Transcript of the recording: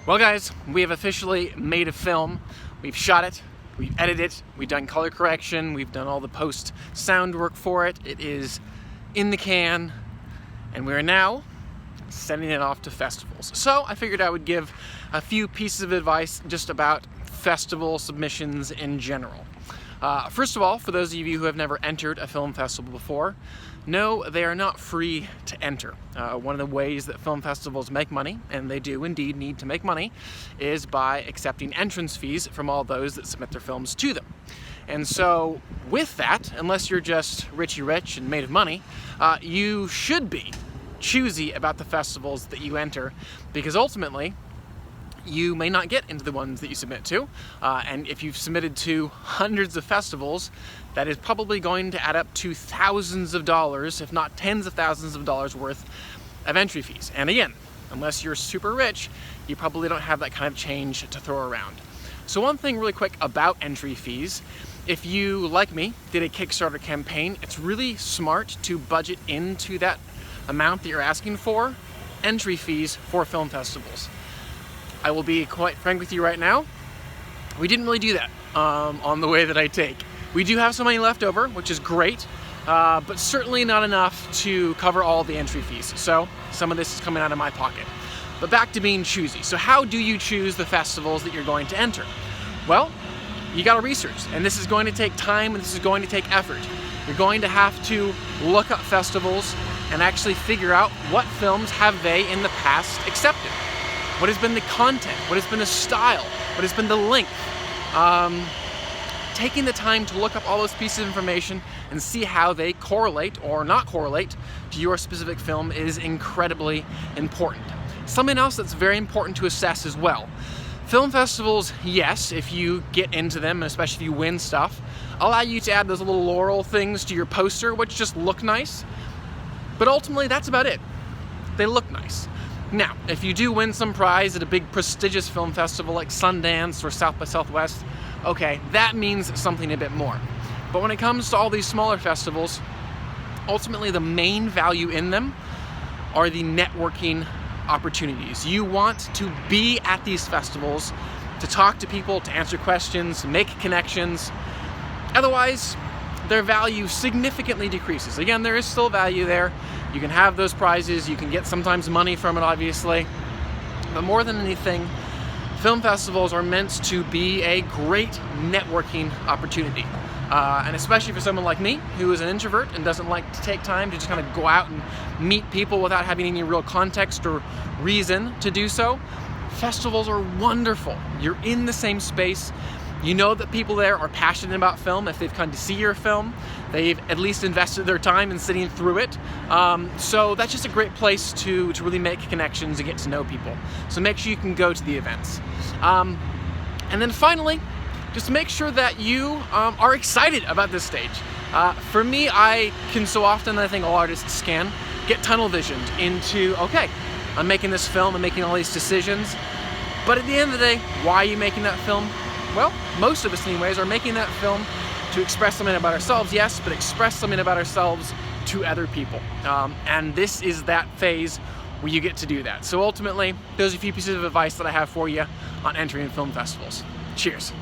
Well guys, we have officially made a film. We've shot it, we've edited it, we've done color correction, we've done all the post sound work for it. It is in the can, and we are now sending it off to festivals. So I figured I would give a few pieces of advice just about festival submissions in general. First of all, for those of you who have never entered a film festival before, no, they are not free to enter. One of the ways that film festivals make money, and they do indeed need to make money, is by accepting entrance fees from all those that submit their films to them. And so with that, unless you're just Richie Rich and made of money, you should be choosy about the festivals that you enter, because ultimately you may not get into the ones that you submit to, and if you've submitted to hundreds of festivals, that is probably going to add up to thousands of dollars, if not tens of thousands of dollars worth of entry fees. And again, unless you're super rich, you probably don't have that kind of change to throw around. So one thing really quick about entry fees: if you, like me, did a Kickstarter campaign, it's really smart to budget into that amount that you're asking for entry fees for film festivals. I will be quite frank with you right now, we didn't really do that on the way that I take. We do have some money left over, which is great, but certainly not enough to cover all the entry fees. So some of this is coming out of my pocket. But back to being choosy. So how do you choose the festivals that you're going to enter? Well, you gotta research, and this is going to take time, and this is going to take effort. You're going to have to look up festivals and actually figure out what films have they in the past accepted. What has been the content? What has been the style? What has been the length? Taking the time to look up all those pieces of information and see how they correlate or not correlate to your specific film is incredibly important. Something else that's very important to assess as well. Film festivals, yes, if you get into them, and especially if you win stuff, allow you to add those little laurel things to your poster, which just look nice. But ultimately, that's about it. They look nice. Now, if you do win some prize at a big prestigious film festival like Sundance or South by Southwest, okay, that means something a bit more. But when it comes to all these smaller festivals, ultimately the main value in them are the networking opportunities. You want to be at these festivals to talk to people, to answer questions, make connections. Otherwise, their value significantly decreases. Again, there is still value there. You can have those prizes, you can get sometimes money from it, obviously. But more than anything, film festivals are meant to be a great networking opportunity. And especially for someone like me, who is an introvert and doesn't like to take time to just kind of go out and meet people without having any real context or reason to do so, festivals are wonderful. You're in the same space. You know that people there are passionate about film. If they've come to see your film, they've at least invested their time in sitting through it. So that's just a great place to really make connections and get to know people. So make sure you can go to the events. And then finally, just make sure that you are excited about this stage. For me, I can so often, I think all artists can, get tunnel visioned into, okay, I'm making this film, I'm making all these decisions, but at the end of the day, why are you making that film? Well, most of us anyways are making that film to express something about ourselves, yes, but express something about ourselves to other people. And this is that phase where you get to do that. So ultimately, those are a few pieces of advice that I have for you on entering film festivals. Cheers.